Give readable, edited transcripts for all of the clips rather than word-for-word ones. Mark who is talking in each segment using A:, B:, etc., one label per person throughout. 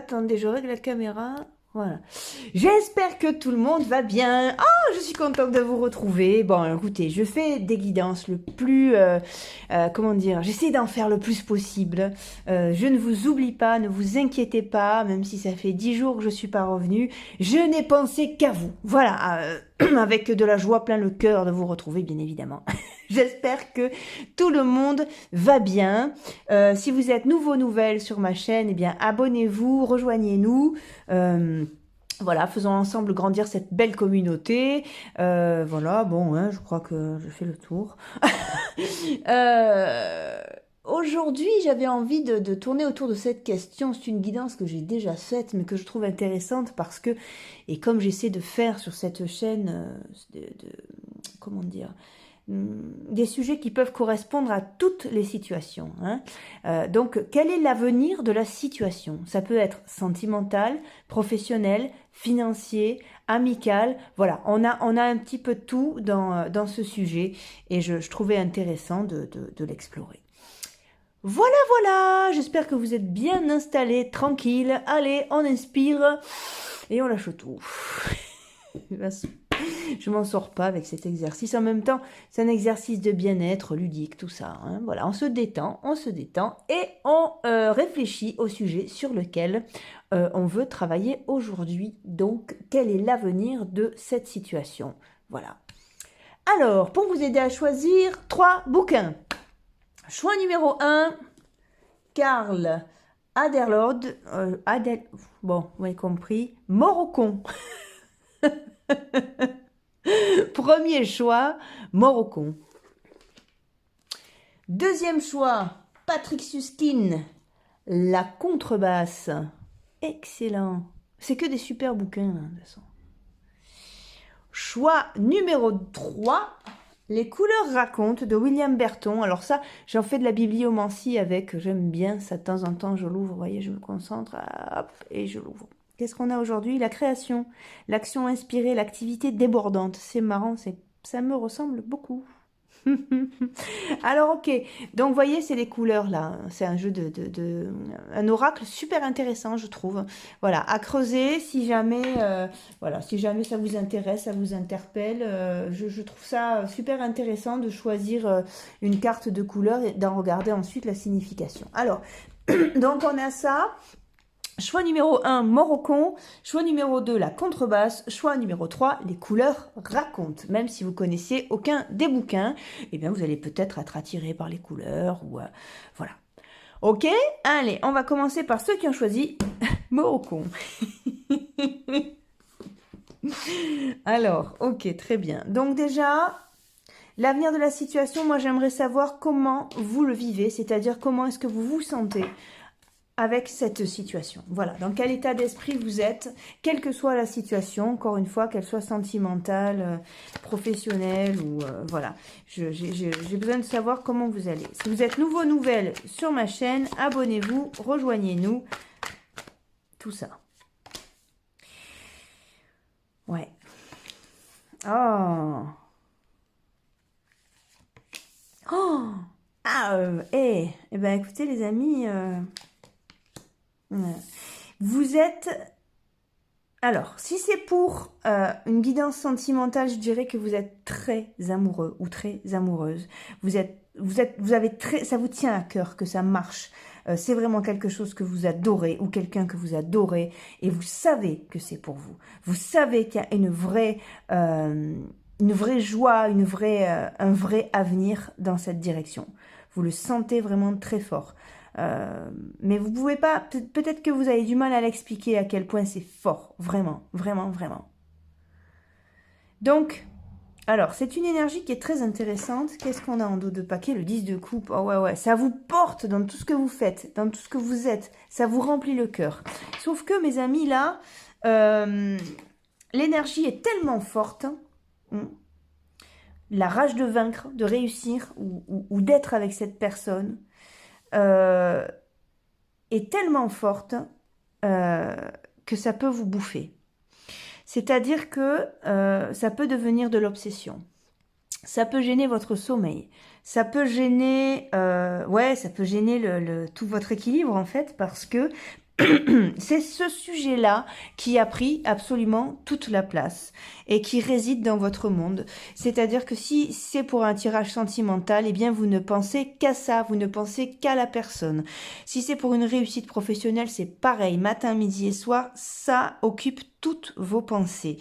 A: attendez, je règle la caméra. Voilà. J'espère que tout le monde va bien. Oh, je suis contente de vous retrouver. Bon, écoutez, je fais des guidances le plus... comment dire, j'essaie d'en faire le plus possible. Je ne vous oublie pas, ne vous inquiétez pas, même si ça fait 10 jours que je suis pas revenue. Je n'ai pensé qu'à vous. Voilà, avec de la joie plein le cœur de vous retrouver, bien évidemment. J'espère que tout le monde va bien. Si vous êtes nouvelles sur ma chaîne, eh bien abonnez-vous, rejoignez-nous. Voilà, faisons ensemble grandir cette belle communauté. Voilà, bon, hein, je crois que je fais le tour. Aujourd'hui, j'avais envie de tourner autour de cette question. C'est une guidance que j'ai déjà faite, mais que je trouve intéressante parce que, et comme j'essaie de faire sur cette chaîne, comment dire, des sujets qui peuvent correspondre à toutes les situations. Hein. Donc, quel est l'avenir de la situation? Ça peut être sentimental, professionnel, financier, amical. Voilà, on a un petit peu de tout dans ce sujet et je trouvais intéressant de l'explorer. Voilà, voilà, j'espère que vous êtes bien installés, tranquilles. Allez, on inspire et on lâche tout. Je m'en sors pas avec cet exercice. En même temps, c'est un exercice de bien-être, ludique, tout ça. Hein. Voilà, on se détend et on réfléchit au sujet sur lequel on veut travailler aujourd'hui. Donc, quel est l'avenir de cette situation? Voilà. Alors, pour vous aider à choisir 3 bouquins. Choix numéro 1, Karl Aderlod. Bon, vous avez compris. Mort au con. Premier choix, Mort au con. Deuxième choix, Patrick Suskind, La contrebasse. Excellent. C'est que des super bouquins, hein, de toute façon. Choix numéro 3, Les couleurs racontent de William Berton. Alors ça, j'en fais de la bibliomancie avec, j'aime bien ça de temps en temps, je l'ouvre, vous voyez, je me concentre, hop, et je l'ouvre. Qu'est-ce qu'on a aujourd'hui? La création, l'action inspirée, l'activité débordante. C'est marrant, ça me ressemble beaucoup. Alors ok, donc vous voyez c'est les couleurs là, c'est un jeu un oracle super intéressant je trouve. Voilà, à creuser si jamais, voilà, si jamais ça vous intéresse, ça vous interpelle, je trouve ça super intéressant de choisir une carte de couleur et d'en regarder ensuite la signification. Alors, donc on a ça. Choix numéro 1, Mort au con. Choix numéro 2, La contrebasse. Choix numéro 3, Les couleurs racontent. Même si vous connaissiez aucun des bouquins, eh bien vous allez peut-être être attiré par les couleurs ou voilà. Ok, allez, on va commencer par ceux qui ont choisi Mort au con. Alors, ok, très bien. Donc déjà, l'avenir de la situation, moi j'aimerais savoir comment vous le vivez, c'est-à-dire comment est-ce que vous vous sentez avec cette situation. Voilà, dans quel état d'esprit vous êtes, quelle que soit la situation, encore une fois, qu'elle soit sentimentale, professionnelle, ou voilà. J'ai besoin de savoir comment vous allez. Si vous êtes nouvelle sur ma chaîne, abonnez-vous, rejoignez-nous, tout ça. Ouais. Oh. Oh. Ah, eh ben écoutez les amis... vous êtes... Alors, si c'est pour une guidance sentimentale, je dirais que vous êtes très amoureux ou très amoureuse. Vous avez très... Ça vous tient à cœur que ça marche. C'est vraiment quelque chose que vous adorez ou quelqu'un que vous adorez et vous savez que c'est pour vous. Vous savez qu'il y a une vraie joie, un vrai avenir dans cette direction. Vous le sentez vraiment très fort. Mais vous pouvez pas, peut-être que vous avez du mal à l'expliquer à quel point c'est fort, vraiment, vraiment, vraiment. Donc, alors, c'est une énergie qui est très intéressante. Qu'est-ce qu'on a en dos de paquet? Le 10 de coupe. Oh ouais, ouais, ça vous porte dans tout ce que vous faites, dans tout ce que vous êtes. Ça vous remplit le cœur. Sauf que, mes amis, là, l'énergie est tellement forte. La rage de vaincre, de réussir ou d'être avec cette personne. Est tellement forte que ça peut vous bouffer. C'est-à-dire que ça peut devenir de l'obsession. Ça peut gêner votre sommeil. Ça peut gêner, ça peut gêner tout votre équilibre en fait, parce que C'est ce sujet-là qui a pris absolument toute la place et qui réside dans votre monde. C'est-à-dire que si c'est pour un tirage sentimental, eh bien vous ne pensez qu'à ça, vous ne pensez qu'à la personne. Si c'est pour une réussite professionnelle, c'est pareil, matin, midi et soir, ça occupe toutes vos pensées.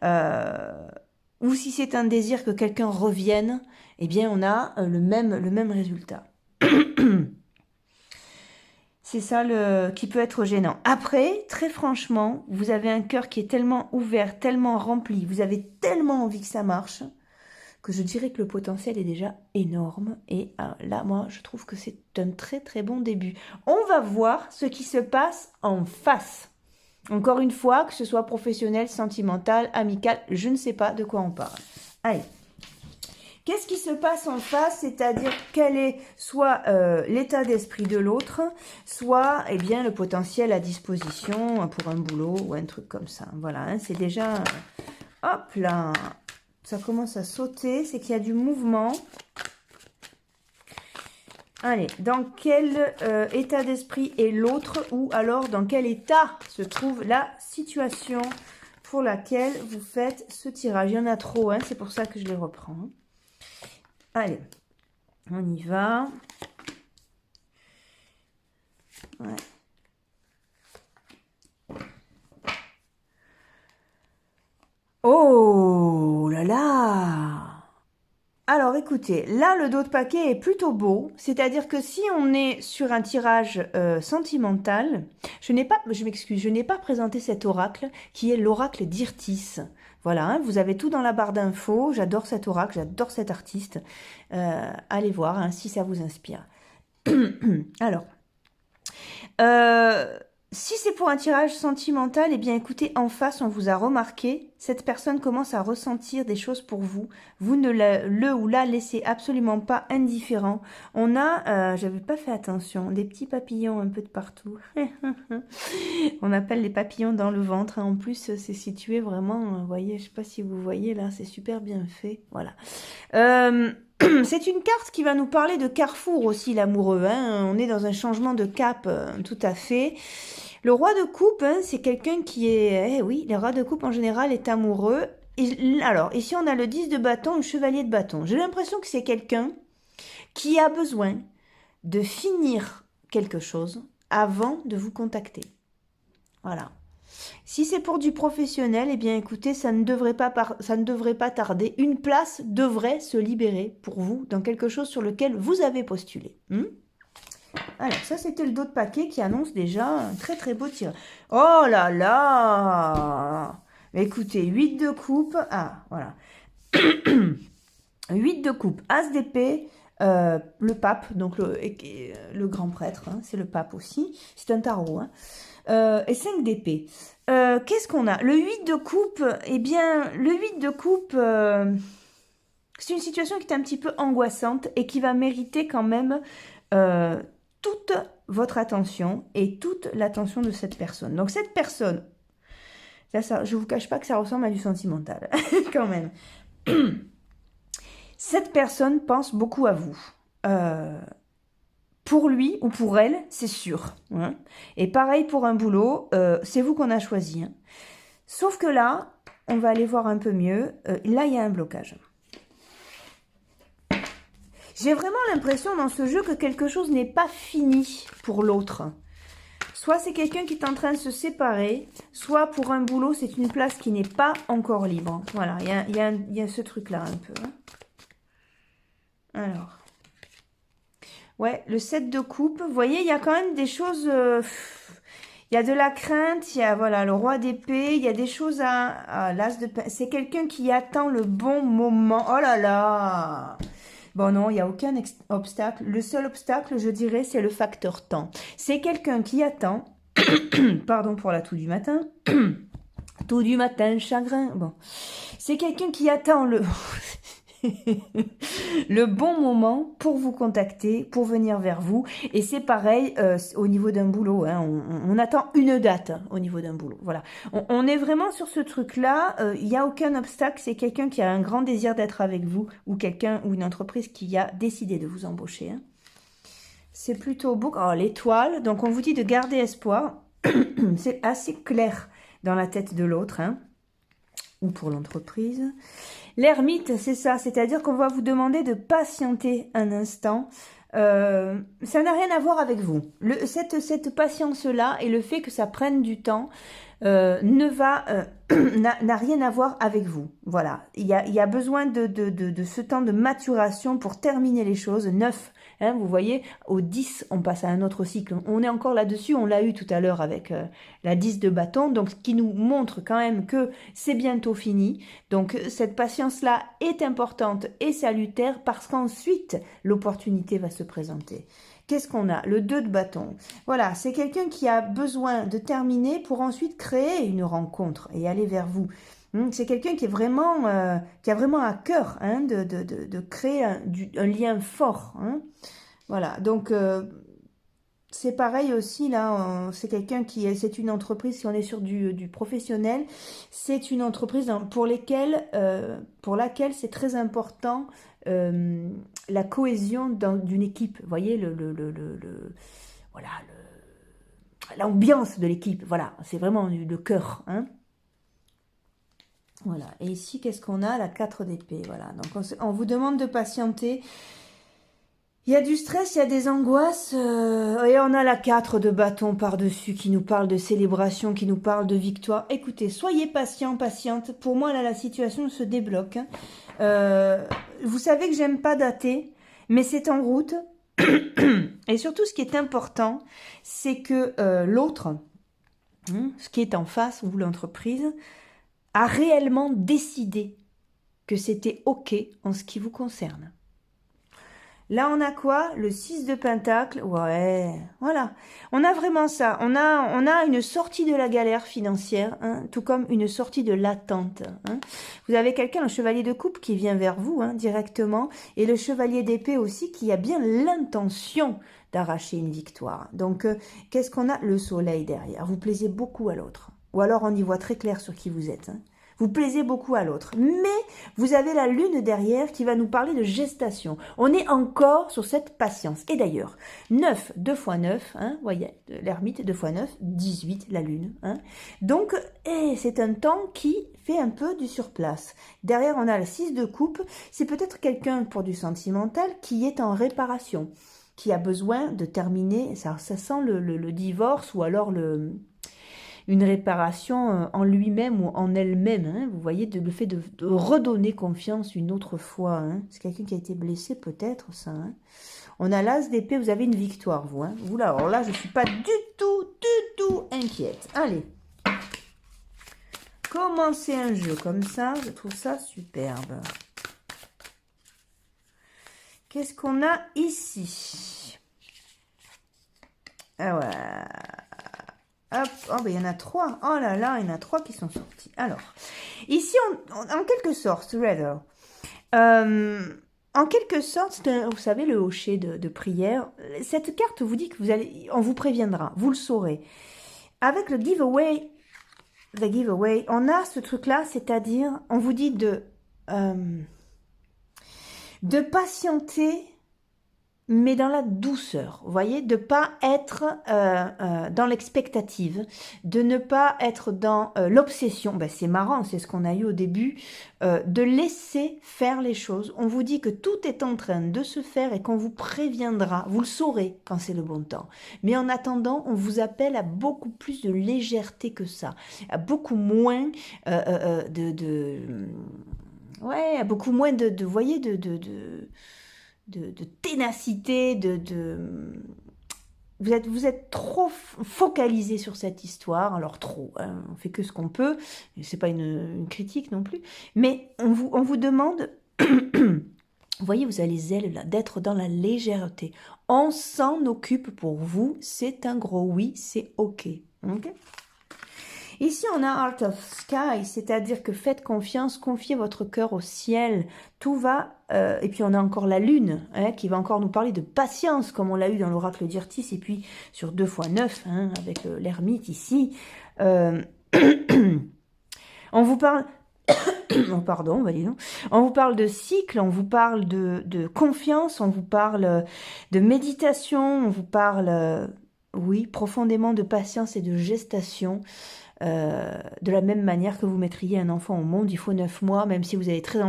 A: Ou si c'est un désir que quelqu'un revienne, eh bien on a le même résultat. C'est ça qui peut être gênant. Après, très franchement, vous avez un cœur qui est tellement ouvert, tellement rempli, vous avez tellement envie que ça marche, que je dirais que le potentiel est déjà énorme. Et là, moi, je trouve que c'est un très très bon début. On va voir ce qui se passe en face. Encore une fois, que ce soit professionnel, sentimental, amical, je ne sais pas de quoi on parle. Allez. Qu'est-ce qui se passe en face? C'est-à-dire quel est soit l'état d'esprit de l'autre, soit eh bien, le potentiel à disposition pour un boulot ou un truc comme ça. Voilà, hein, c'est déjà... hop là, ça commence à sauter, c'est qu'il y a du mouvement. Allez, dans quel état d'esprit est l'autre, ou alors dans quel état se trouve la situation pour laquelle vous faites ce tirage? Il y en a trop, hein, c'est pour ça que je les reprends. Allez, on y va. Ouais. Oh là là! Alors écoutez, là le dos de paquet est plutôt beau, c'est-à-dire que si on est sur un tirage sentimental, je n'ai pas présenté cet oracle qui est l'oracle d'Irtis. Voilà, hein, vous avez tout dans la barre d'infos, j'adore cet oracle, j'adore cet artiste. Allez voir hein, si ça vous inspire. Alors, si c'est pour un tirage sentimental, eh bien écoutez, en face, on vous a remarqué, cette personne commence à ressentir des choses pour vous. Vous ne le ou la laissez absolument pas indifférent. On a, j'avais pas fait attention, des petits papillons un peu de partout. On appelle les papillons dans le ventre. Hein. En plus, c'est situé vraiment, vous voyez, je sais pas si vous voyez là, c'est super bien fait. Voilà. C'est une carte qui va nous parler de carrefour aussi, l'amoureux. Hein. On est dans un changement de cap, tout à fait. Le roi de coupe, hein, c'est quelqu'un qui est... Eh oui, le roi de coupe en général est amoureux. Alors, ici on a le 10 de bâton, le chevalier de bâton. J'ai l'impression que c'est quelqu'un qui a besoin de finir quelque chose avant de vous contacter. Voilà. Si c'est pour du professionnel, eh bien écoutez, ça ne devrait pas tarder. Une place devrait se libérer pour vous dans quelque chose sur lequel vous avez postulé. Alors, ça c'était le dos de paquet qui annonce déjà un très très beau tirage. Oh là là! Écoutez, 8 de coupe. Ah, voilà. 8 de coupe, as d'épée, le pape, donc le grand prêtre, hein, c'est le pape aussi. C'est un tarot, hein. Et 5 d'épée. Qu'est-ce qu'on a? Le 8 de coupe, eh bien, le 8 de coupe, c'est une situation qui est un petit peu angoissante et qui va mériter quand même toute votre attention et toute l'attention de cette personne. Donc cette personne, ça, je ne vous cache pas que ça ressemble à du sentimental, quand même. Cette personne pense beaucoup à vous. Pour lui ou pour elle, c'est sûr. Hein. Et pareil pour un boulot, c'est vous qu'on a choisi. Hein. Sauf que là, on va aller voir un peu mieux. Là, il y a un blocage. J'ai vraiment l'impression dans ce jeu que quelque chose n'est pas fini pour l'autre. Soit c'est quelqu'un qui est en train de se séparer, soit pour un boulot, c'est une place qui n'est pas encore libre. Voilà, il y a ce truc-là un peu. Hein. Alors... Ouais, le 7 de coupe, vous voyez, il y a quand même des choses... il y a de la crainte, il y a voilà, le roi d'épée, il y a des choses à l'as de... C'est quelqu'un qui attend le bon moment. Oh là là! Bon non, il n'y a aucun obstacle. Le seul obstacle, je dirais, c'est le facteur temps. C'est quelqu'un qui attend... Pardon pour la toux du matin. Toux du matin, chagrin. Bon. C'est quelqu'un qui attend le... le bon moment pour vous contacter, pour venir vers vous. Et c'est pareil au niveau d'un boulot. Hein, on attend une date hein, au niveau d'un boulot. Voilà. On est vraiment sur ce truc-là. Il n'y a aucun obstacle. C'est quelqu'un qui a un grand désir d'être avec vous ou quelqu'un ou une entreprise qui a décidé de vous embaucher. Hein. C'est plutôt beau. Oh, l'étoile. Donc, on vous dit de garder espoir. c'est assez clair dans la tête de l'autre, hein, ou pour l'entreprise. L'ermite, c'est ça, c'est-à-dire qu'on va vous demander de patienter un instant. Ça n'a rien à voir avec vous. Cette patience-là et le fait que ça prenne du temps n'a rien à voir avec vous. Voilà, il y a besoin de ce temps de maturation pour terminer les choses. 9, hein, vous voyez, au 10, on passe à un autre cycle. On est encore là-dessus, on l'a eu tout à l'heure avec la 10 de bâton, donc ce qui nous montre quand même que c'est bientôt fini. Donc cette patience-là est importante et salutaire parce qu'ensuite, l'opportunité va se présenter. Qu'est-ce qu'on a? Le 2 de bâton. Voilà, c'est quelqu'un qui a besoin de terminer pour ensuite créer une rencontre et aller vers vous. C'est quelqu'un qui a vraiment à cœur, hein, de créer un lien fort. Hein. Voilà, donc c'est pareil aussi là. C'est quelqu'un c'est une entreprise. Si on est sur du professionnel, c'est une entreprise pour laquelle c'est très important. La cohésion d'une équipe, vous voyez, voilà, l'ambiance de l'équipe, voilà, c'est vraiment le cœur, hein. Voilà, et ici, qu'est-ce qu'on a? La 4 d'épée, voilà, donc on vous demande de patienter. Il y a du stress, il y a des angoisses, et on a la 4 de bâton par-dessus qui nous parle de célébration, qui nous parle de victoire. Écoutez, soyez patient, patiente. Pour moi, là, la situation se débloque. Vous savez que j'aime pas dater, mais c'est en route. Et surtout, ce qui est important, c'est que l'autre, ce qui est en face, ou l'entreprise, a réellement décidé que c'était OK en ce qui vous concerne. Là, on a quoi? Le 6 de pentacle. Ouais, voilà. On a vraiment ça. On a une sortie de la galère financière, hein, tout comme une sortie de l'attente. Hein. Vous avez quelqu'un, un chevalier de coupe, qui vient vers vous hein, directement. Et le chevalier d'épée aussi, qui a bien l'intention d'arracher une victoire. Donc, qu'est-ce qu'on a? Le soleil derrière. Vous plaisez beaucoup à l'autre. Ou alors, on y voit très clair sur qui vous êtes. Hein. Vous plaisez beaucoup à l'autre. Mais vous avez la lune derrière qui va nous parler de gestation. On est encore sur cette patience. Et d'ailleurs, 9, 2 x 9, hein, voyez, l'ermite, 2 x 9, 18, la lune. Hein. Donc, c'est un temps qui fait un peu du surplace. Derrière, on a le 6 de coupe. C'est peut-être quelqu'un pour du sentimental qui est en réparation, qui a besoin de terminer. Ça sent le divorce ou alors une réparation en lui-même ou en elle-même. Hein. Vous voyez, le fait de redonner confiance une autre fois. Hein. C'est quelqu'un qui a été blessé peut-être, ça. Hein. On a l'as d'épée, vous avez une victoire, vous. Hein. Vous là, alors là, je ne suis pas du tout inquiète. Allez. Commencer un jeu comme ça, je trouve ça superbe. Qu'est-ce qu'on a ici? Ah ouais. Hop, oh ben il y en a 3. Oh là là, il y en a 3 qui sont sortis. Alors, ici, en quelque sorte, en quelque sorte, vous savez, le hocher de prière, cette carte vous dit que on vous préviendra, vous le saurez. Avec le giveaway, on a ce truc-là, c'est-à-dire, on vous dit de patienter, mais dans la douceur, vous voyez, de ne pas être dans l'expectative, de ne pas être dans l'obsession. Ben, c'est marrant, c'est ce qu'on a eu au début, de laisser faire les choses. On vous dit que tout est en train de se faire et qu'on vous préviendra, vous le saurez quand c'est le bon temps. Mais en attendant, on vous appelle à beaucoup plus de légèreté que ça, à beaucoup moins ouais, à beaucoup moins de voyez, de ténacité, vous êtes trop focalisé sur cette histoire, alors trop, hein, on fait que ce qu'on peut, c'est pas une critique non plus, mais on vous demande, vous voyez, vous avez les ailes là, d'être dans la légèreté, on s'en occupe pour vous, c'est un gros oui, c'est ok. Ici, on a Heart of Sky, c'est-à-dire que faites confiance, confiez votre cœur au ciel, tout va... et puis, on a encore la lune, hein, qui va encore nous parler de patience, comme on l'a eu dans l'oracle d'Irtis, et puis sur 2 x 9, hein, avec l'ermite ici. On vous parle... oh, pardon, bah dis donc. On vous parle de cycle, on vous parle de confiance, on vous parle de méditation, on vous parle oui, profondément de patience et de gestation. De la même manière que vous mettriez un enfant au monde, il faut 9 mois, même si vous avez très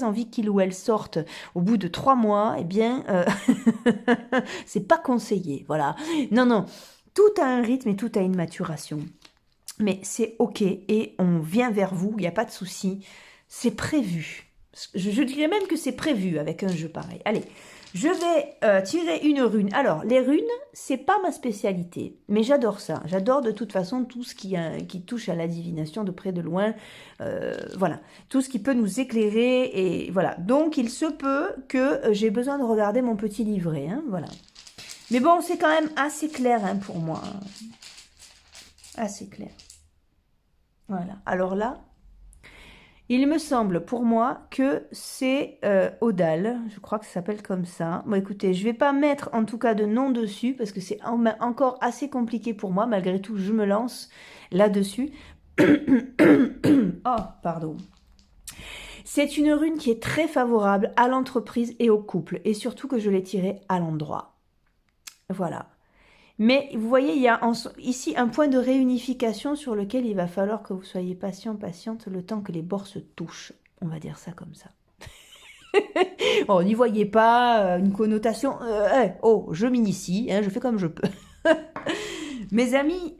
A: envie qu'il ou elle sorte au bout de 3 mois, eh bien, c'est pas conseillé, voilà. Non, non, tout a un rythme et tout a une maturation. Mais c'est ok, et on vient vers vous, il n'y a pas de souci, c'est prévu. Je dirais même que c'est prévu avec un jeu pareil. Allez, je vais tirer une rune. Alors, les runes, c'est pas ma spécialité, mais j'adore ça. J'adore de toute façon tout ce qui touche à la divination de près de loin. Voilà, tout ce qui peut nous éclairer. Et voilà, donc il se peut que j'ai besoin de regarder mon petit livret. Hein, voilà. Mais bon, c'est quand même assez clair hein, pour moi. Assez clair. Voilà, alors là... Il me semble pour moi que c'est Odal, je crois que ça s'appelle comme ça. Bon écoutez, je ne vais pas mettre en tout cas de nom dessus parce que c'est encore assez compliqué pour moi. Malgré tout, je me lance là-dessus. Oh, pardon. C'est une rune qui est très favorable à l'entreprise et au couple et surtout que je l'ai tirée à l'endroit. Voilà. Mais vous voyez, il y a ici un point de réunification sur lequel il va falloir que vous soyez patiente, le temps que les bords se touchent. On va dire ça comme ça. Oh, n'y voyez pas une connotation. Oh, je m'initie, hein, je fais comme je peux. Mes amis,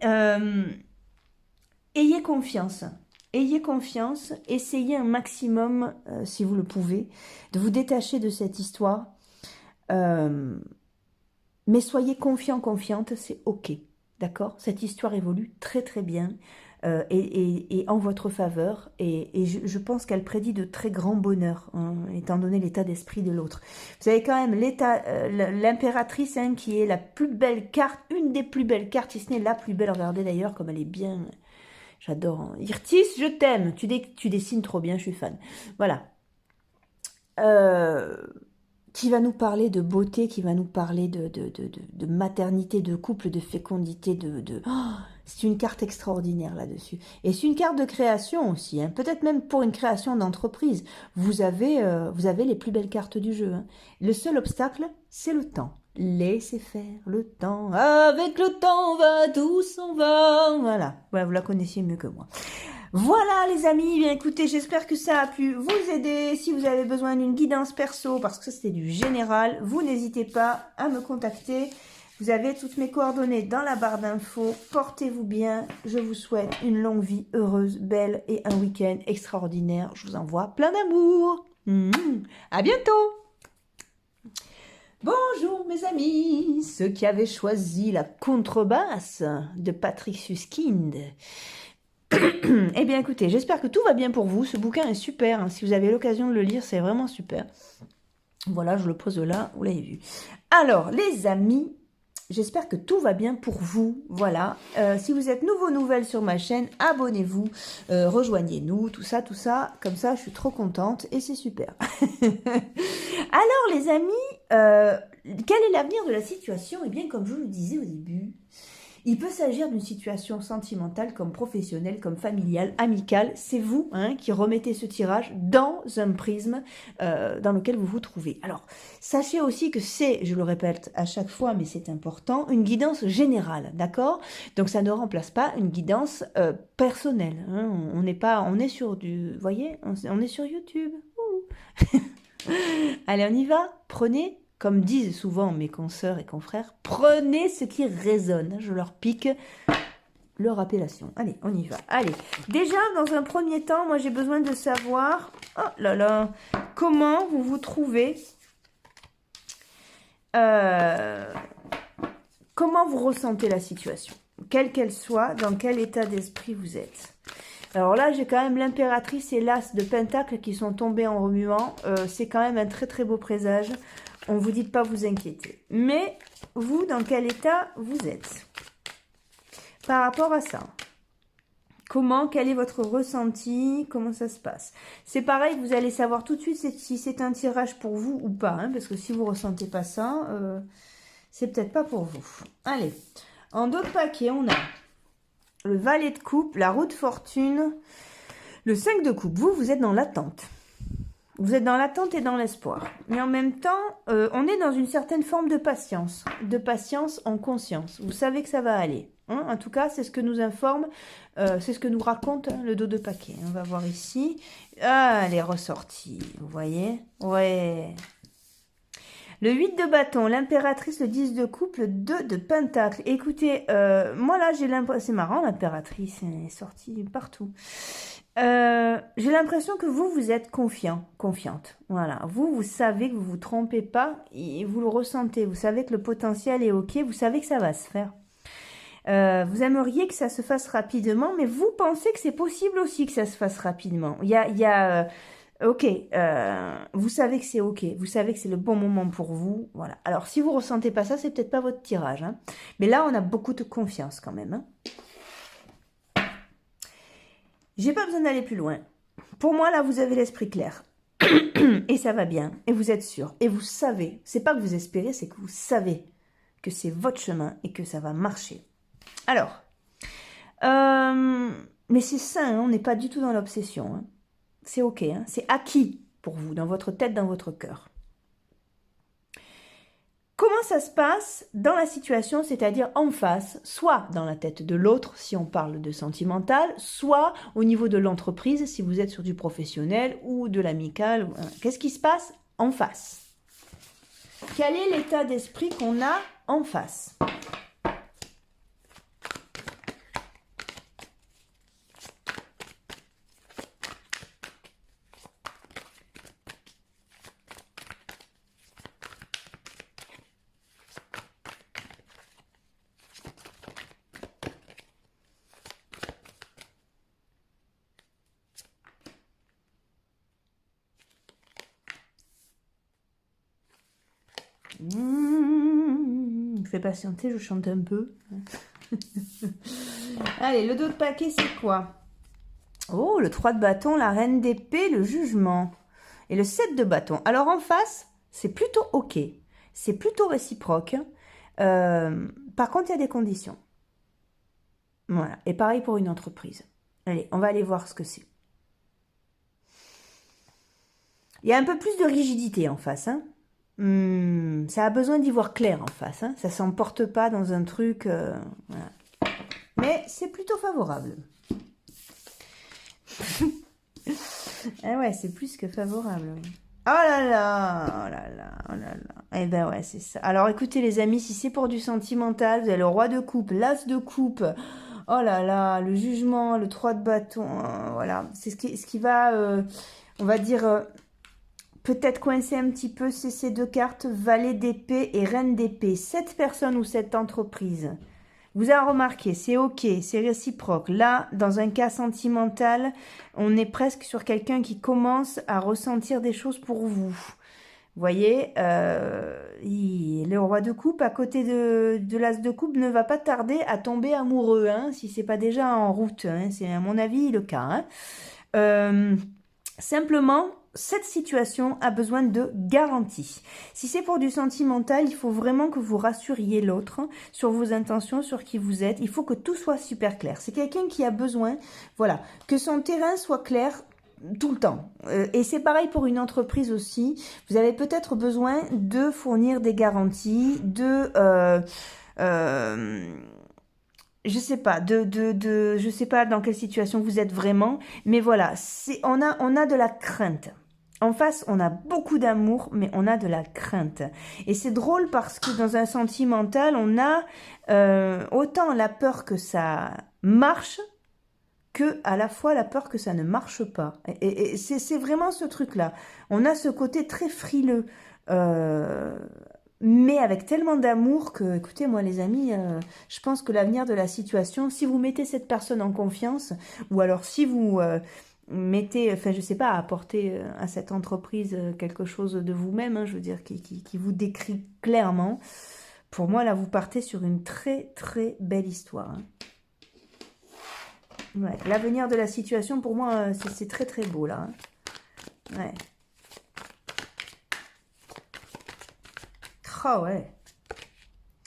A: ayez confiance. Ayez confiance, essayez un maximum, si vous le pouvez, de vous détacher de cette histoire. Mais soyez confiants, confiantes, c'est ok, d'accord? Cette histoire évolue très très bien et en votre faveur et je pense qu'elle prédit de très grands bonheurs, hein, étant donné l'état d'esprit de l'autre. Vous avez quand même l'impératrice hein, qui est la plus belle carte, une des plus belles cartes, si ce n'est la plus belle, regardez d'ailleurs comme elle est bien, j'adore. Hein. Irtis, je t'aime, tu dessines trop bien, je suis fan. Voilà. Qui va nous parler de beauté, qui va nous parler de maternité, de couple, de fécondité, Oh, c'est une carte extraordinaire là-dessus. Et c'est une carte de création aussi, hein. Peut-être même pour une création d'entreprise. Vous avez les plus belles cartes du jeu. Hein. Le seul obstacle, c'est le temps. Laissez faire le temps. Avec le temps, va, tout s'en va. Voilà, vous la connaissiez mieux que moi. Voilà les amis, bien écoutez, j'espère que ça a pu vous aider. Si vous avez besoin d'une guidance perso, parce que ça c'était du général, vous n'hésitez pas à me contacter. Vous avez toutes mes coordonnées dans la barre d'infos. Portez-vous bien. Je vous souhaite une longue vie heureuse, belle et un week-end extraordinaire. Je vous envoie plein d'amour. À bientôt. Bonjour mes amis, ceux qui avaient choisi la contrebasse de Patrick Suskind. Eh bien écoutez, j'espère que tout va bien pour vous. Ce bouquin est super, hein. Si vous avez l'occasion de le lire, c'est vraiment super. Voilà, je le pose là, vous l'avez vu. Alors, les amis, j'espère que tout va bien pour vous. Voilà, si vous êtes nouvelle sur ma chaîne, abonnez-vous, rejoignez-nous, tout ça. Comme ça, je suis trop contente et c'est super. Alors, les amis, quel est l'avenir de la situation? Eh bien, comme je vous le disais au début, il peut s'agir d'une situation sentimentale, comme professionnelle, comme familiale, amicale. C'est vous hein, qui remettez ce tirage dans un prisme dans lequel vous vous trouvez. Alors, sachez aussi que c'est, je le répète à chaque fois, mais c'est important, une guidance générale, d'accord? Donc, ça ne remplace pas une guidance personnelle. Hein. On est sur du, vous voyez, on est sur YouTube. Allez, on y va. Prenez. Comme disent souvent mes consoeurs et confrères, prenez ce qui résonne. Je leur pique leur appellation. Allez, on y va. Allez, déjà, dans un premier temps, moi, j'ai besoin de savoir, oh là là, comment vous vous trouvez, comment vous ressentez la situation, quelle qu'elle soit, dans quel état d'esprit vous êtes. Alors là, j'ai quand même l'impératrice et l'as de Pentacle qui sont tombés en remuant. C'est quand même un très très beau présage. On ne vous dit de pas vous inquiéter. Mais vous, dans quel état vous êtes par rapport à ça? Quel est votre ressenti? Comment ça se passe? C'est pareil, vous allez savoir tout de suite si c'est un tirage pour vous ou pas. Hein, parce que si vous ne ressentez pas ça, c'est peut-être pas pour vous. Allez, en d'autres paquets, on a le valet de coupe, la roue de fortune, le 5 de coupe. Vous êtes dans l'attente. Vous êtes dans l'attente et dans l'espoir. Mais en même temps, on est dans une certaine forme de patience en conscience. Vous savez que ça va aller. Hein, en tout cas, c'est ce que nous informe, c'est ce que nous raconte hein, le dos de paquet. On va voir ici. Ah, elle est ressortie, vous voyez? Ouais. Le 8 de bâton, l'impératrice, le 10 de coupe, le 2 de pentacle. Écoutez, moi là, j'ai l'impression... C'est marrant, l'impératrice est sortie partout. J'ai l'impression que vous êtes confiante. Voilà, vous savez que vous vous trompez pas et vous le ressentez. Vous savez que le potentiel est ok, vous savez que ça va se faire. Vous aimeriez que ça se fasse rapidement, mais vous pensez que c'est possible aussi que ça se fasse rapidement. Ok, vous savez que c'est ok, vous savez que c'est le bon moment pour vous. Voilà. Alors, si vous ressentez pas ça, c'est peut-être pas votre tirage. Hein. Mais là, on a beaucoup de confiance quand même. Hein. J'ai pas besoin d'aller plus loin. Pour moi, là, vous avez l'esprit clair. Et ça va bien. Et vous êtes sûr. Et vous savez. C'est pas que vous espérez, c'est que vous savez que c'est votre chemin et que ça va marcher. Alors, mais c'est sain, hein, on n'est pas du tout dans l'obsession. Hein. C'est ok, hein, c'est acquis pour vous, dans votre tête, dans votre cœur. Comment ça se passe dans la situation, c'est-à-dire en face, soit dans la tête de l'autre, si on parle de sentimental, soit au niveau de l'entreprise, si vous êtes sur du professionnel ou de l'amical. Qu'est-ce qui se passe en face? Quel est l'état d'esprit qu'on a en face? Fais patienter, je chante un peu. Allez, le dos de paquet, c'est quoi? Oh, le 3 de bâton, la reine d'épée, le jugement. Et le 7 de bâton. Alors en face, c'est plutôt ok. C'est plutôt réciproque. Par contre, il y a des conditions. Voilà. Et pareil pour une entreprise. Allez, on va aller voir ce que c'est. Il y a un peu plus de rigidité en face, hein. Ça a besoin d'y voir clair en face. Hein. Ça ne s'emporte pas dans un truc... voilà. Mais c'est plutôt favorable. Ah ouais, c'est plus que favorable. Oh là là, oh là là, oh là là. Eh ben ouais, c'est ça. Alors écoutez les amis, si c'est pour du sentimental, vous avez le roi de coupe, l'as de coupe. Oh là là, le jugement, le 3 de bâton. Voilà, c'est ce qui va, on va dire... peut-être coincer un petit peu, c'est ces deux cartes, valet d'épée et reine d'épée. Cette personne ou cette entreprise, vous avez remarqué, c'est ok, c'est réciproque. Là, dans un cas sentimental, on est presque sur quelqu'un qui commence à ressentir des choses pour vous. Vous voyez, le roi de coupe à côté de l'as de coupe ne va pas tarder à tomber amoureux, hein, si c'est pas déjà en route. Hein, c'est à mon avis le cas. Hein. Simplement, cette situation a besoin de garantie. Si c'est pour du sentimental, il faut vraiment que vous rassuriez l'autre sur vos intentions, sur qui vous êtes. Il faut que tout soit super clair. C'est quelqu'un qui a besoin, voilà, que son terrain soit clair tout le temps. Et c'est pareil pour une entreprise aussi. Vous avez peut-être besoin de fournir des garanties, je sais pas, je sais pas dans quelle situation vous êtes vraiment, mais voilà, on a de la crainte. En face, on a beaucoup d'amour, mais on a de la crainte. Et c'est drôle parce que dans un sentimental, on a autant la peur que ça marche, que à la fois la peur que ça ne marche pas. Et c'est vraiment ce truc-là. On a ce côté très frileux, mais avec tellement d'amour que, écoutez, moi les amis, je pense que l'avenir de la situation, si vous mettez cette personne en confiance, ou alors si vous mettez, enfin je sais pas, apporter à cette entreprise quelque chose de vous-même, hein, je veux dire, qui vous décrit clairement, pour moi là vous partez sur une très très belle histoire. Hein. Ouais, l'avenir de la situation, pour moi, c'est très très beau là. Hein. Ouais. Oh ouais.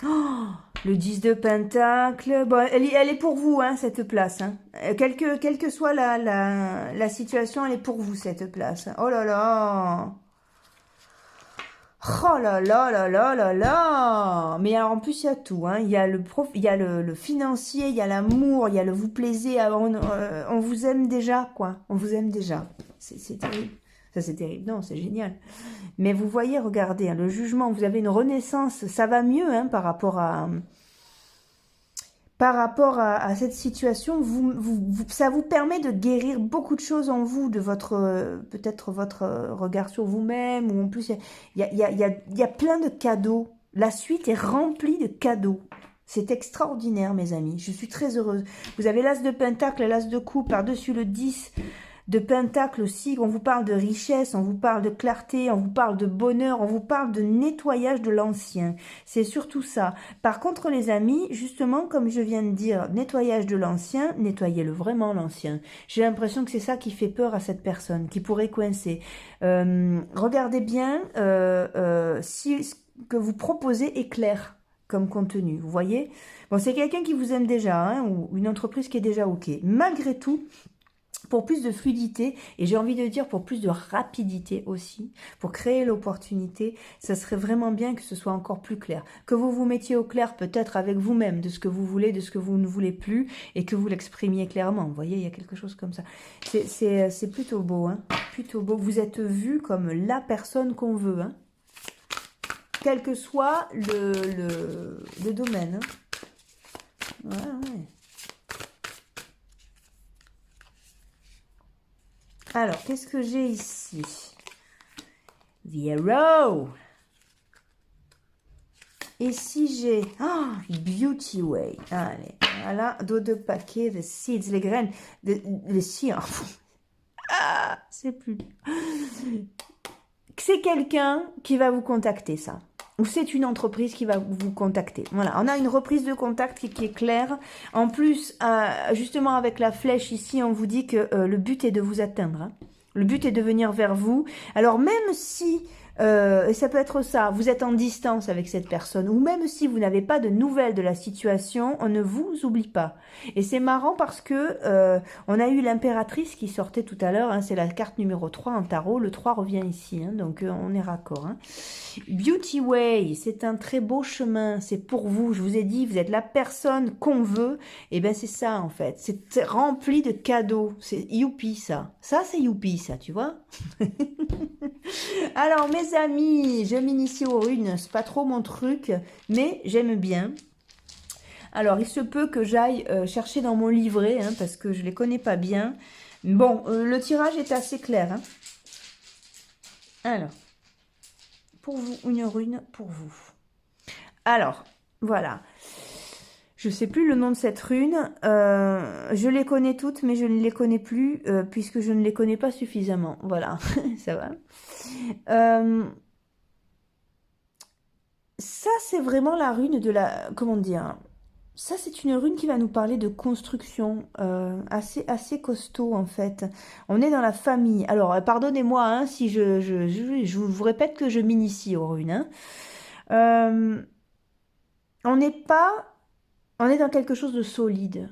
A: Oh, le 10 de pentacle. Bon, elle est pour vous, hein, cette place. Hein. Quelle que soit la situation, elle est pour vous, cette place. Oh là là. Oh là là là là là là. Mais alors, en plus, il y a tout. Hein. Il y a il y a le financier, il y a l'amour, il y a le vous plaisez. On vous aime déjà, quoi. On vous aime déjà. C'est terrible. Ça, c'est terrible. Non, c'est génial. Mais vous voyez, regardez, hein, le jugement, vous avez une renaissance. Ça va mieux hein, par rapport à cette situation, ça vous permet de guérir beaucoup de choses en vous, de votre peut-être votre regard sur vous-même, ou en plus, il y a plein de cadeaux. La suite est remplie de cadeaux. C'est extraordinaire, mes amis. Je suis très heureuse. Vous avez l'as de pentacle, l'as de coupe, par-dessus le 10 de pentacle aussi. On vous parle de richesse, on vous parle de clarté, on vous parle de bonheur, on vous parle de nettoyage de l'ancien. C'est surtout ça. Par contre, les amis, justement, comme je viens de dire, nettoyage de l'ancien, nettoyez-le vraiment, l'ancien. J'ai l'impression que c'est ça qui fait peur à cette personne, qui pourrait coincer. Regardez bien si ce que vous proposez est clair comme contenu, vous voyez. Bon, c'est quelqu'un qui vous aime déjà, hein, ou une entreprise qui est déjà OK. Malgré tout, pour plus de fluidité, et j'ai envie de dire pour plus de rapidité aussi, pour créer l'opportunité, ça serait vraiment bien que ce soit encore plus clair. Que vous vous mettiez au clair peut-être avec vous-même, de ce que vous voulez, de ce que vous ne voulez plus, et que vous l'exprimiez clairement. Vous voyez, il y a quelque chose comme ça. C'est plutôt beau, hein, plutôt beau. Vous êtes vu comme la personne qu'on veut, hein, quel que soit le domaine. Hein. Ouais. Alors, qu'est-ce que j'ai ici? The Arrow. Et si j'ai... Ah, Beauty Way. Allez, voilà. Dos de paquet, the seeds, les graines. Les cires. Ah, c'est plus... C'est quelqu'un qui va vous contacter, ça. Ou c'est une entreprise qui va vous contacter. Voilà, on a une reprise de contact qui est claire. En plus, justement avec la flèche ici, on vous dit que le but est de vous atteindre. Hein. Le but est de venir vers vous. Alors même si, et ça peut être ça, vous êtes en distance avec cette personne, ou même si vous n'avez pas de nouvelles de la situation, on ne vous oublie pas. Et c'est marrant parce que on a eu l'impératrice qui sortait tout à l'heure, hein, c'est la carte numéro 3 en tarot, le 3 revient ici, hein, donc on est raccord. Hein. Beauty Way, c'est un très beau chemin, c'est pour vous, je vous ai dit, vous êtes la personne qu'on veut, et bien c'est ça en fait, c'est rempli de cadeaux, c'est youpi ça, c'est youpi ça, tu vois. Alors mes amis, je m'initie aux runes, c'est pas trop mon truc, mais j'aime bien. Alors il se peut que j'aille chercher dans mon livret, hein, parce que je les connais pas bien. Bon, le tirage est assez clair. Hein. Alors, pour vous, une rune pour vous. Alors, voilà. Je ne sais plus le nom de cette rune. Je les connais toutes, mais je ne les connais plus, puisque je ne les connais pas suffisamment. Voilà, ça va. Ça, c'est vraiment la rune de la... Comment dire? Ça, c'est une rune qui va nous parler de construction, assez costaud en fait. On est dans la famille. Alors, pardonnez-moi hein, si je vous répète que je m'initie aux runes. Hein. On n'est pas... On est dans quelque chose de solide.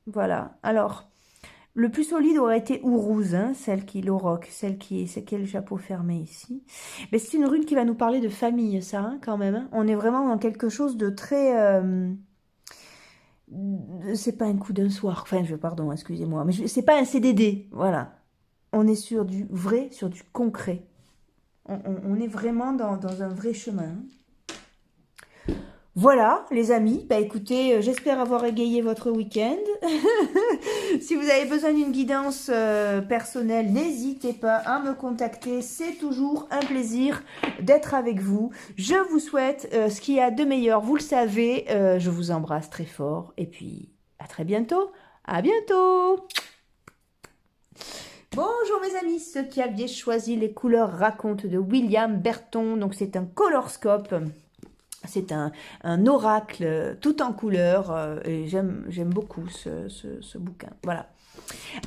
A: Voilà. Alors, le plus solide aurait été Ourouz, hein, celle qui l'auroque, celle qui est le chapeau fermé ici. Mais c'est une rune qui va nous parler de famille, ça, hein, quand même. Hein. On est vraiment dans quelque chose de très... c'est pas un coup d'un soir, enfin, pardon, excusez-moi, mais c'est pas un CDD, voilà. On est sur du vrai, sur du concret. On est vraiment dans un vrai chemin. Voilà, les amis, bah écoutez, j'espère avoir égayé votre week-end. Si vous avez besoin d'une guidance personnelle, n'hésitez pas à me contacter. C'est toujours un plaisir d'être avec vous. Je vous souhaite ce qu'il y a de meilleur, vous le savez. Je vous embrasse très fort et puis à très bientôt. À bientôt. Bonjour mes amis, ceux qui avaient choisi les couleurs racontent de William Berton. Donc c'est un colorscope. C'est un oracle tout en couleurs et j'aime beaucoup ce bouquin. Voilà.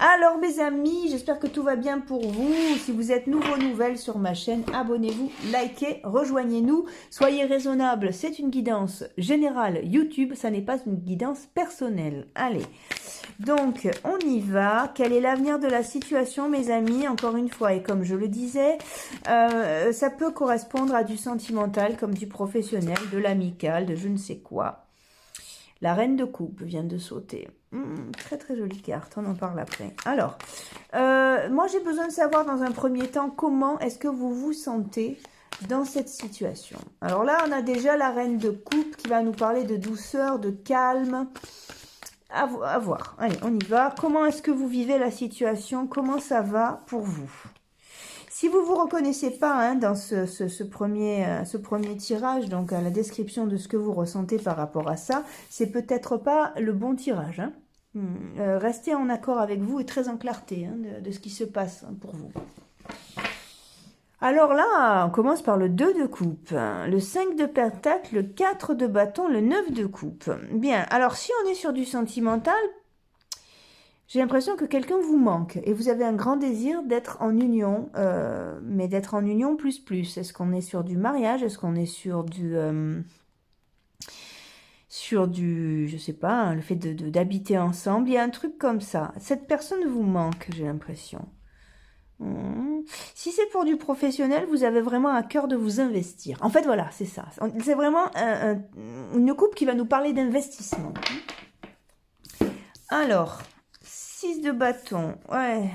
A: Alors mes amis, j'espère que tout va bien pour vous. Si vous êtes nouvelles sur ma chaîne, abonnez-vous, likez, rejoignez-nous. Soyez raisonnables, c'est une guidance générale YouTube, ça n'est pas une guidance personnelle. Allez, Donc, on y va. Quel est l'avenir de la situation, mes amis? Encore une fois, et comme je le disais, ça peut correspondre à du sentimental comme du professionnel, de l'amical, de je ne sais quoi. La reine de coupe vient de sauter. Très très jolie carte, on en parle après. Alors, moi j'ai besoin de savoir dans un premier temps comment est-ce que vous vous sentez dans cette situation. Alors là, on a déjà la reine de coupe qui va nous parler de douceur, de calme. À voir. Allez, on y va. Comment est-ce que vous vivez la situation? Comment ça va pour vous? Si vous ne vous reconnaissez pas hein, dans ce premier tirage, donc à la description de ce que vous ressentez par rapport à ça, c'est peut-être pas le bon tirage. Hein. Restez en accord avec vous et très en clarté hein, de ce qui se passe hein, pour vous. Alors là, on commence par le 2 de coupe, le 5 de pentacle, le 4 de bâton, le 9 de coupe. Bien, alors si on est sur du sentimental, j'ai l'impression que quelqu'un vous manque et vous avez un grand désir d'être en union, mais d'être en union plus. Est-ce qu'on est sur du mariage? Est-ce qu'on est sur du, je sais pas, hein, le fait d'habiter ensemble? Il y a un truc comme ça. Cette personne vous manque, j'ai l'impression. Si c'est pour du professionnel, vous avez vraiment à cœur de vous investir. En fait, voilà, c'est ça. C'est vraiment une coupe qui va nous parler d'investissement. Alors, 6 de bâton, ouais.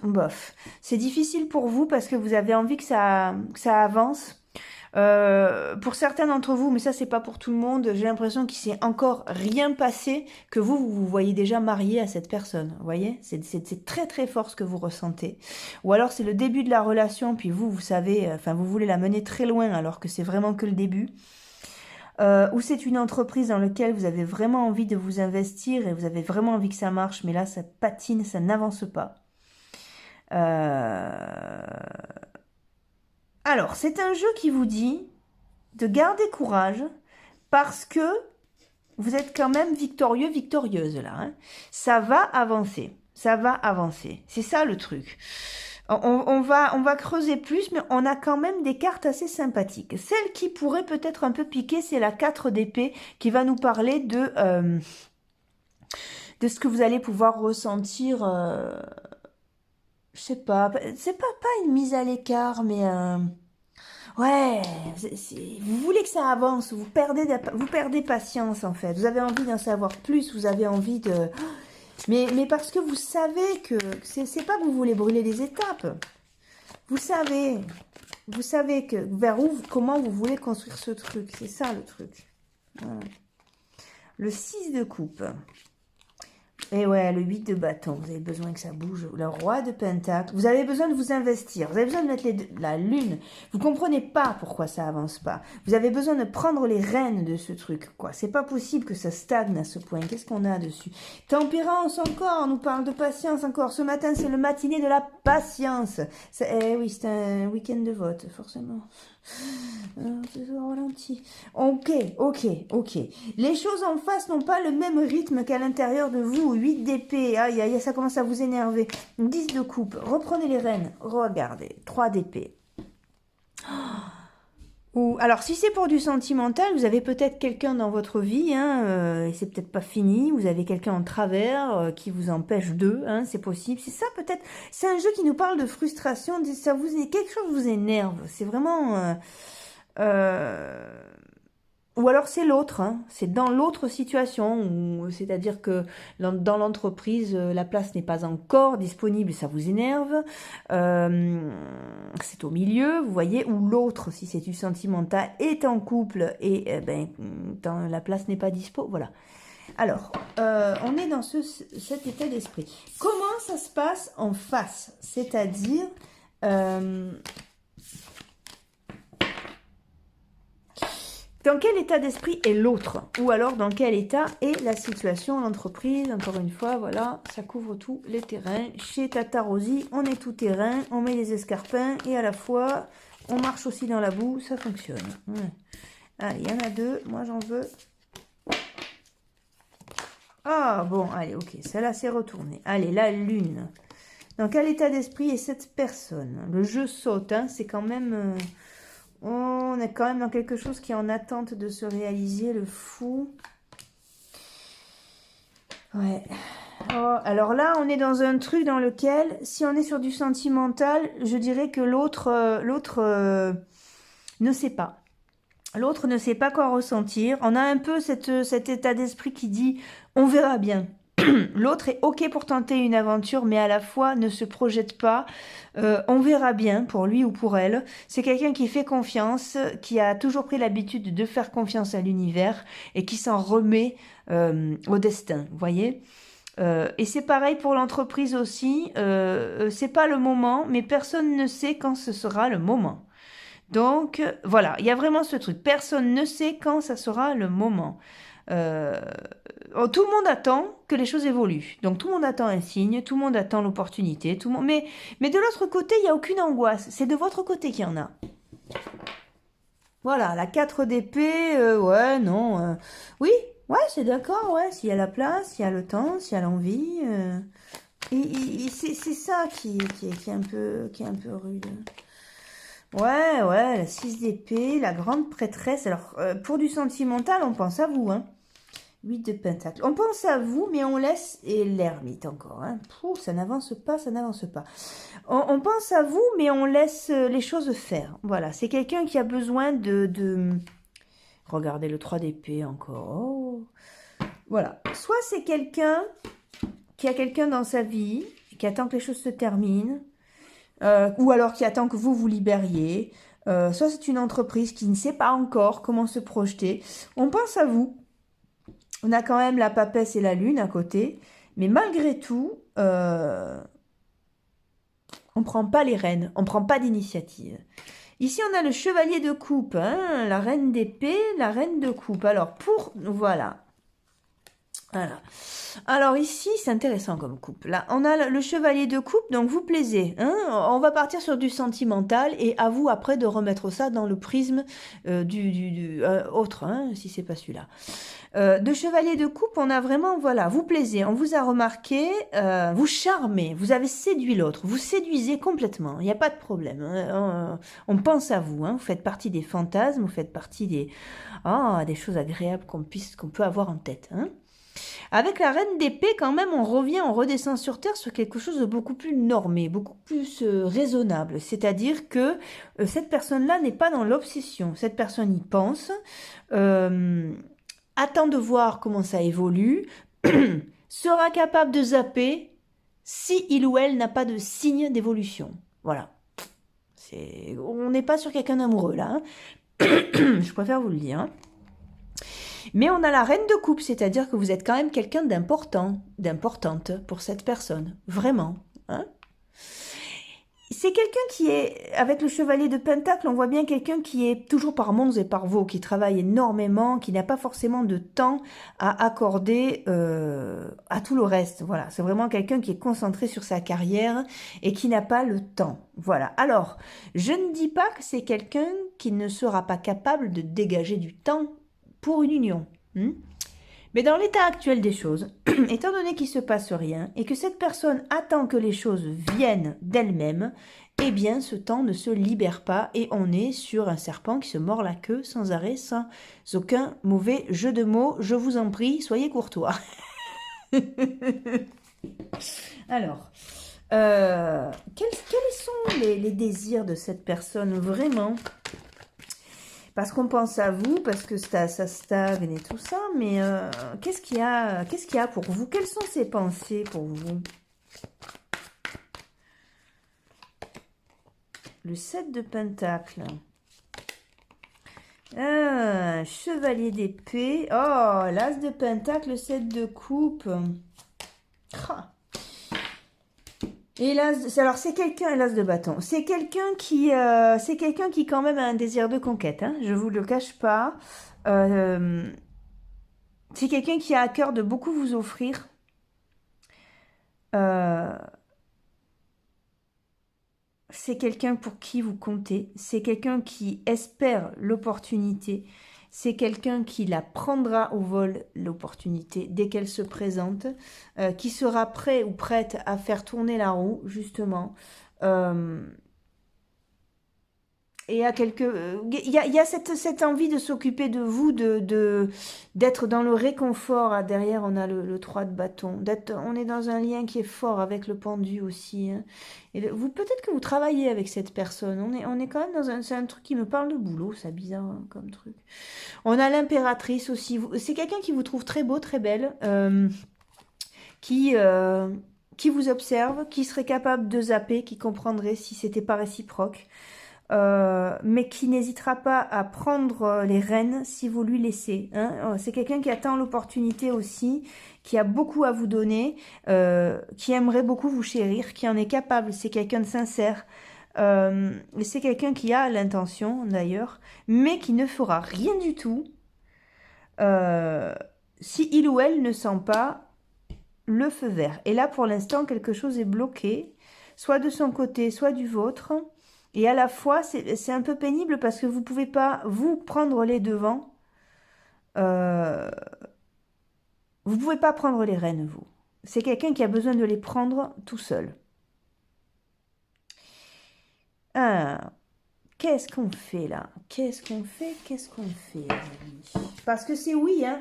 A: Bof. C'est difficile pour vous parce que vous avez envie que ça avance. Pour certains d'entre vous, mais ça c'est pas pour tout le monde, j'ai l'impression qu'il s'est encore rien passé, que vous voyez déjà marié à cette personne, vous voyez, c'est très très fort ce que vous ressentez, ou alors c'est le début de la relation, puis vous savez, enfin vous voulez la mener très loin alors que c'est vraiment que le début, ou c'est une entreprise dans laquelle vous avez vraiment envie de vous investir et vous avez vraiment envie que ça marche, mais là ça patine, ça n'avance pas. Alors, c'est un jeu qui vous dit de garder courage parce que vous êtes quand même victorieux, victorieuse là. Hein. Ça va avancer, ça va avancer. C'est ça le truc. On va creuser plus, mais on a quand même des cartes assez sympathiques. Celle qui pourrait peut-être un peu piquer, c'est la 4 d'épée qui va nous parler de ce que vous allez pouvoir ressentir... je sais pas, c'est pas une mise à l'écart, mais ouais, vous voulez que ça avance, vous perdez patience en fait, vous avez envie d'en savoir plus, vous avez envie de... Mais parce que vous savez que c'est pas que vous voulez brûler les étapes, vous savez que vers où, comment vous voulez construire ce truc, c'est ça le truc. Voilà. Le 6 de coupe. Et ouais, le 8 de bâton, vous avez besoin que ça bouge. Le roi de pentacle, vous avez besoin de vous investir. Vous avez besoin de mettre la lune. Vous comprenez pas pourquoi ça avance pas. Vous avez besoin de prendre les rênes de ce truc, quoi. C'est pas possible que ça stagne à ce point. Qu'est-ce qu'on a dessus? Tempérance encore, on nous parle de patience encore. Ce matin, c'est le matinée de la patience. Eh oui, c'est un week-end de vote, forcément. C'est ralenti. Ok. Les choses en face n'ont pas le même rythme qu'à l'intérieur de vous. 8 d'épée, aïe aïe, ça commence à vous énerver. 10 de coupe, reprenez les rênes. Regardez, 3 d'épée. Ou alors, si c'est pour du sentimental, vous avez peut-être quelqu'un dans votre vie, hein, et c'est peut-être pas fini, vous avez quelqu'un en travers qui vous empêche d'eux, hein, c'est possible. C'est ça peut-être, c'est un jeu qui nous parle de frustration, quelque chose vous énerve, c'est vraiment... ou alors c'est l'autre, hein, c'est dans l'autre situation, c'est-à-dire que dans l'entreprise, la place n'est pas encore disponible, ça vous énerve, c'est au milieu, vous voyez, ou l'autre, si c'est du sentimental, est en couple et la place n'est pas dispo, voilà. Alors, on est dans cet état d'esprit. Comment ça se passe en face? C'est-à-dire... dans quel état d'esprit est l'autre? Ou alors dans quel état est la situation, l'entreprise? Encore une fois, voilà, ça couvre tous les terrains. Chez Tata Rosie, on est tout terrain, on met des escarpins et à la fois, on marche aussi dans la boue, ça fonctionne. Ouais. Allez, il y en a 2, moi j'en veux. Ah bon, allez, ok, celle-là c'est retourné. Allez, la lune. Dans quel état d'esprit est cette personne? Le jeu saute, hein, c'est quand même... On est quand même dans quelque chose qui est en attente de se réaliser, le fou. Ouais. Oh, alors là, on est dans un truc dans lequel, si on est sur du sentimental, je dirais que l'autre ne sait pas. L'autre ne sait pas quoi ressentir. On a un peu cet état d'esprit qui dit on verra bien. L'autre est OK pour tenter une aventure, mais à la fois ne se projette pas. On verra bien pour lui ou pour elle. C'est quelqu'un qui fait confiance, qui a toujours pris l'habitude de faire confiance à l'univers et qui s'en remet au destin, vous voyez. Et c'est pareil pour l'entreprise aussi. C'est pas le moment, mais personne ne sait quand ce sera le moment. Donc, voilà, il y a vraiment ce truc. Personne ne sait quand ça sera le moment. Euh, Tout le monde attend que les choses évoluent. Donc, tout le monde attend un signe, tout le monde attend l'opportunité. Mais de l'autre côté, il n'y a aucune angoisse. C'est de votre côté qu'il y en a. Voilà, la 4 d'épée, ouais, non. Oui, ouais, c'est d'accord, ouais. S'il y a la place, s'il y a le temps, s'il y a l'envie. C'est ça qui est un peu rude. Ouais, ouais, la 6 d'épée, la grande prêtresse. Alors, pour du sentimental, on pense à vous, hein. 8 de pentacle. On pense à vous, mais on laisse... Et l'ermite encore, hein. Pouh, ça n'avance pas, ça n'avance pas. On pense à vous, mais on laisse les choses faire. Voilà, c'est quelqu'un qui a besoin de... Regardez le 3 d'épée encore. Oh. Voilà. Soit c'est quelqu'un qui a quelqu'un dans sa vie, qui attend que les choses se terminent, ou alors qui attend que vous vous libériez. Soit c'est une entreprise qui ne sait pas encore comment se projeter. On pense à vous. On a quand même la papesse et la lune à côté. Mais malgré tout, on ne prend pas les rênes. On ne prend pas d'initiative. Ici, on a le chevalier de coupe. Hein, la reine d'épée, la reine de coupe. Alors, voilà. Voilà. Alors ici, c'est intéressant comme coupe. Là, on a le chevalier de coupe, donc vous plaisez. Hein, on va partir sur du sentimental et à vous après de remettre ça dans le prisme du autre, hein, si c'est pas celui-là. De chevalier de coupe, on a vraiment, voilà, vous plaisez, on vous a remarqué, vous charmez, vous avez séduit l'autre, vous séduisez complètement, il n'y a pas de problème. Hein, on pense à vous, hein, vous faites partie des fantasmes, vous faites partie des choses agréables qu'on peut avoir en tête. Hein. Avec la reine d'épée, quand même, on redescend sur Terre sur quelque chose de beaucoup plus normé, beaucoup plus raisonnable. C'est-à-dire que cette personne-là n'est pas dans l'obsession. Cette personne y pense, attend de voir comment ça évolue, sera capable de zapper si il ou elle n'a pas de signe d'évolution. Voilà. On n'est pas sur quelqu'un d'amoureux, là. Hein. Je préfère vous le dire. Hein. Mais on a la reine de coupe, c'est-à-dire que vous êtes quand même quelqu'un d'important, d'importante pour cette personne. Vraiment. Hein. C'est quelqu'un qui est, avec le chevalier de pentacle, on voit bien quelqu'un qui est toujours par Mons et par Vaux, qui travaille énormément, qui n'a pas forcément de temps à accorder à tout le reste. Voilà, c'est vraiment quelqu'un qui est concentré sur sa carrière et qui n'a pas le temps. Voilà. Alors, je ne dis pas que c'est quelqu'un qui ne sera pas capable de dégager du temps pour une union. Mais dans l'état actuel des choses, étant donné qu'il ne se passe rien et que cette personne attend que les choses viennent d'elles-mêmes, eh bien ce temps ne se libère pas et on est sur un serpent qui se mord la queue sans arrêt, sans aucun mauvais jeu de mots. Je vous en prie, soyez courtois. Alors, quels sont les désirs de cette personne vraiment ? Parce qu'on pense à vous, parce que ça stagne et tout ça, mais qu'est-ce qu'il y a pour vous? Quelles sont ces pensées pour vous? Le 7 de pentacle. Chevalier d'épée. Oh, l'as de pentacle, le 7 de coupe. Et alors c'est quelqu'un, l'as de bâton, c'est quelqu'un qui quand même a un désir de conquête, hein, je vous le cache pas. C'est quelqu'un qui a à cœur de beaucoup vous offrir. C'est quelqu'un pour qui vous comptez, c'est quelqu'un qui espère l'opportunité, c'est quelqu'un qui la prendra au vol, l'opportunité, dès qu'elle se présente, qui sera prêt ou prête à faire tourner la roue, justement. Et il y a cette envie de s'occuper de vous, d'être dans le réconfort. Ah, derrière, on a le 3 de bâton. On est dans un lien qui est fort avec le pendu aussi, hein. Et vous, peut-être que vous travaillez avec cette personne. On est quand même c'est un truc qui me parle de boulot, c'est bizarre hein, comme truc. On a l'impératrice aussi. C'est quelqu'un qui vous trouve très beau, très belle, qui, euh, qui vous observe, qui serait capable de zapper, qui comprendrait si c'était pas réciproque. Mais qui n'hésitera pas à prendre les rênes si vous lui laissez, hein. C'est quelqu'un qui attend l'opportunité aussi, qui a beaucoup à vous donner, qui aimerait beaucoup vous chérir, qui en est capable. C'est quelqu'un de sincère. Et c'est quelqu'un qui a l'intention d'ailleurs, mais qui ne fera rien du tout euh, si il ou elle ne sent pas le feu vert. Et là, pour l'instant, quelque chose est bloqué, soit de son côté, soit du vôtre. Et à la fois, c'est un peu pénible parce que vous ne pouvez pas, vous, prendre les devants. Euh, vous ne pouvez pas prendre les rênes, vous. C'est quelqu'un qui a besoin de les prendre tout seul. Ah, qu'est-ce qu'on fait là? Qu'est-ce qu'on fait? Qu'est-ce qu'on fait, les amis? Parce que c'est oui, hein.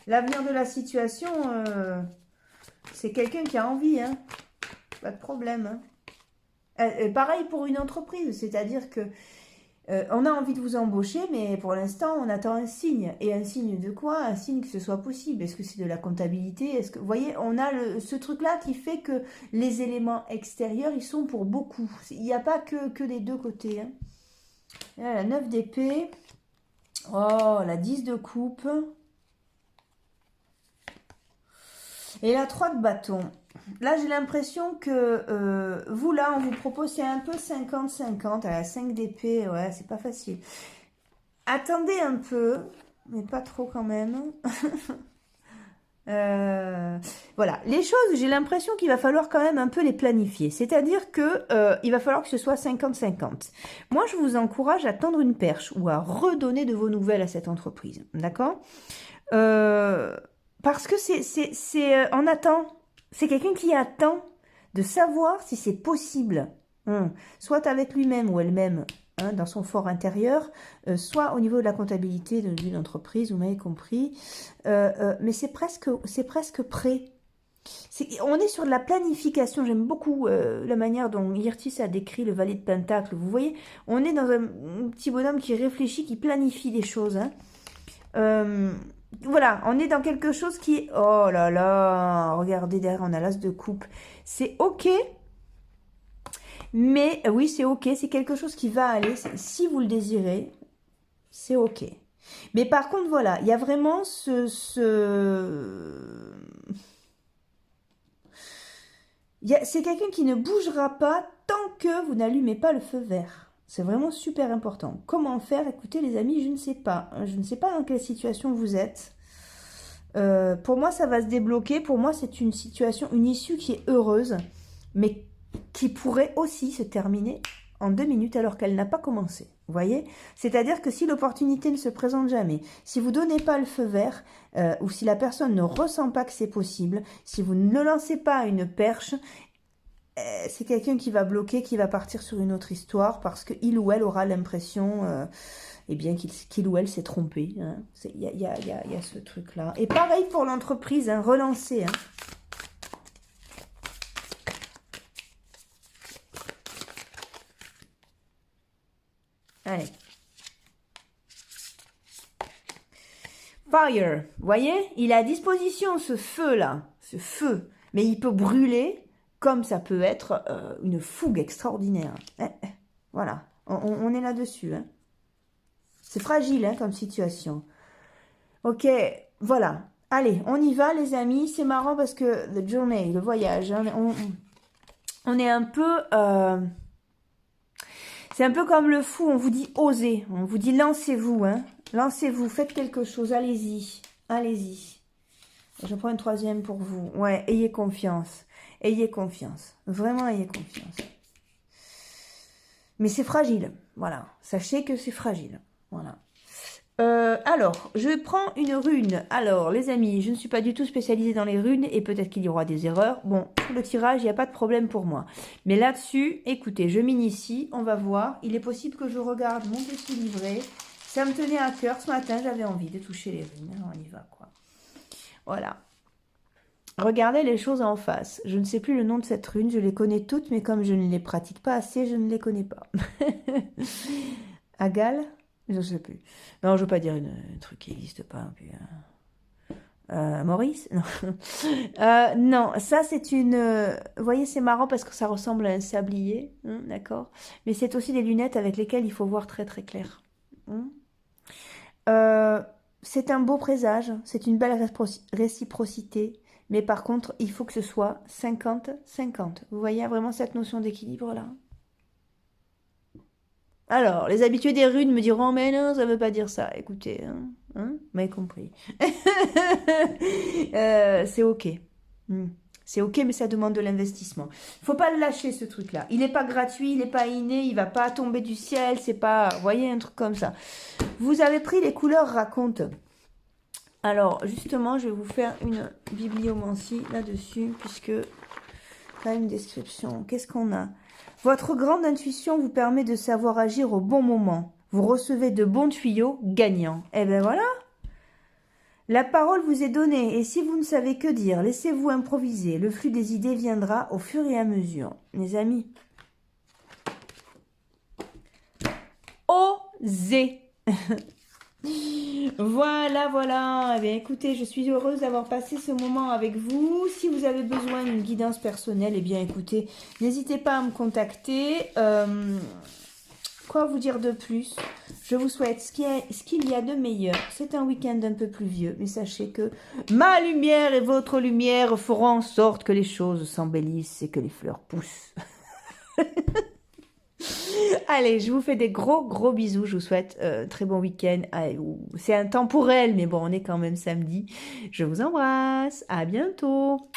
A: L'avenir de la situation, c'est quelqu'un qui a envie, hein. Pas de problème, hein. Pareil pour une entreprise, c'est-à-dire que on a envie de vous embaucher, mais pour l'instant, on attend un signe. Et un signe de quoi? Un signe que ce soit possible. Est-ce que c'est de la comptabilité? Est-ce que, vous voyez, on a ce truc-là qui fait que les éléments extérieurs, ils sont pour beaucoup. Il n'y a pas que des deux côtés, hein. Et là, la 9 d'épée. Oh, la 10 de coupe. Et la 3 de bâton. Là, j'ai l'impression que vous, là, on vous propose, c'est un peu 50-50. À la 5 d'épée, ouais, c'est pas facile. Attendez un peu, mais pas trop quand même. Voilà, les choses, j'ai l'impression qu'il va falloir quand même un peu les planifier. C'est-à-dire que il va falloir que ce soit 50-50. Moi, je vous encourage à tendre une perche ou à redonner de vos nouvelles à cette entreprise. D'accord? Parce que on attend. C'est quelqu'un qui attend de savoir si c'est possible. Soit avec lui-même ou elle-même, hein, dans son fort intérieur, soit au niveau de la comptabilité d'une entreprise, vous m'avez compris. Mais c'est presque prêt. On est sur de la planification. J'aime beaucoup la manière dont Hirtis a décrit le valet de Pentacle. Vous voyez, on est dans un petit bonhomme qui réfléchit, qui planifie les choses, hein. Voilà, on est dans quelque chose qui est... Oh là là, regardez derrière, on a l'as de coupe. C'est ok, mais oui, c'est ok, c'est quelque chose qui va aller. Si vous le désirez, c'est ok. Mais par contre, voilà, il y a vraiment c'est quelqu'un qui ne bougera pas tant que vous n'allumez pas le feu vert. C'est vraiment super important. Comment faire? Écoutez, les amis, je ne sais pas. Je ne sais pas dans quelle situation vous êtes. Pour moi, ça va se débloquer. Pour moi, c'est une situation, une issue qui est heureuse, mais qui pourrait aussi se terminer en 2 minutes alors qu'elle n'a pas commencé. Vous voyez? C'est-à-dire que si l'opportunité ne se présente jamais, si vous ne donnez pas le feu vert, ou si la personne ne ressent pas que c'est possible, si vous ne lancez pas une perche, c'est quelqu'un qui va bloquer, qui va partir sur une autre histoire parce qu'il ou elle aura l'impression eh bien, qu'il ou elle s'est trompé, hein. Il y a ce truc-là. Et pareil pour l'entreprise, hein, relancer, hein. Allez. Fire, vous voyez? Il a à disposition ce feu-là, ce feu. Mais il peut brûler comme ça peut être une fougue extraordinaire. Voilà, on est là-dessus, hein. C'est fragile, hein, comme situation. Ok, voilà. Allez, on y va, les amis. C'est marrant parce que the journey, le voyage, hein, on est un peu... c'est un peu comme le fou, on vous dit osez, on vous dit lancez-vous, hein. Lancez-vous, faites quelque chose, allez-y, allez-y. Je prends une troisième pour vous. Ouais, ayez confiance, vraiment ayez confiance. Mais c'est fragile, voilà. Sachez que c'est fragile, voilà. Alors, je prends une rune. Alors, les amis, je ne suis pas du tout spécialisée dans les runes et peut-être qu'il y aura des erreurs. Bon, pour le tirage, il n'y a pas de problème pour moi. Mais là-dessus, écoutez, je m'initie, on va voir. Il est possible que je regarde mon petit livret. Ça me tenait à cœur ce matin, j'avais envie de toucher les runes. Alors, on y va, quoi. Voilà. Regardez les choses en face. Je ne sais plus le nom de cette rune, je les connais toutes, mais comme je ne les pratique pas assez, je ne les connais pas. Agal? Je ne sais plus. Non, je ne veux pas dire un truc qui n'existe pas. Puis, Maurice? Non. Non, ça c'est une... vous voyez, c'est marrant parce que ça ressemble à un sablier, hein, d'accord? Mais c'est aussi des lunettes avec lesquelles il faut voir très très clair. Hein. C'est un beau présage, c'est une belle réciprocité, mais par contre, il faut que ce soit 50-50. Vous voyez vraiment cette notion d'équilibre là? Alors, les habitués des runes me diront, mais non, ça ne veut pas dire ça. Écoutez, vous m'avez compris. C'est ok. C'est ok, mais ça demande de l'investissement. Il faut pas le lâcher, ce truc-là. Il n'est pas gratuit, il n'est pas inné, il va pas tomber du ciel, c'est pas... Vous voyez, un truc comme ça. Vous avez pris les couleurs raconte. Alors, justement, je vais vous faire une bibliomancie là-dessus, puisque... Là, une description. Qu'est-ce qu'on a? Votre grande intuition vous permet de savoir agir au bon moment. Vous recevez de bons tuyaux gagnants. Eh bien voilà. La parole vous est donnée et si vous ne savez que dire, laissez-vous improviser. Le flux des idées viendra au fur et à mesure. Mes amis, osez. Voilà, voilà. Eh bien, écoutez, je suis heureuse d'avoir passé ce moment avec vous. Si vous avez besoin d'une guidance personnelle, eh bien, écoutez, n'hésitez pas à me contacter. Quoi vous dire de plus? Je vous souhaite ce qu'il y a de meilleur. C'est un week-end un peu pluvieux, mais sachez que ma lumière et votre lumière feront en sorte que les choses s'embellissent et que les fleurs poussent. Allez, je vous fais des gros bisous. Je vous souhaite très bon week-end. C'est intemporel, mais bon, on est quand même samedi. Je vous embrasse. À bientôt.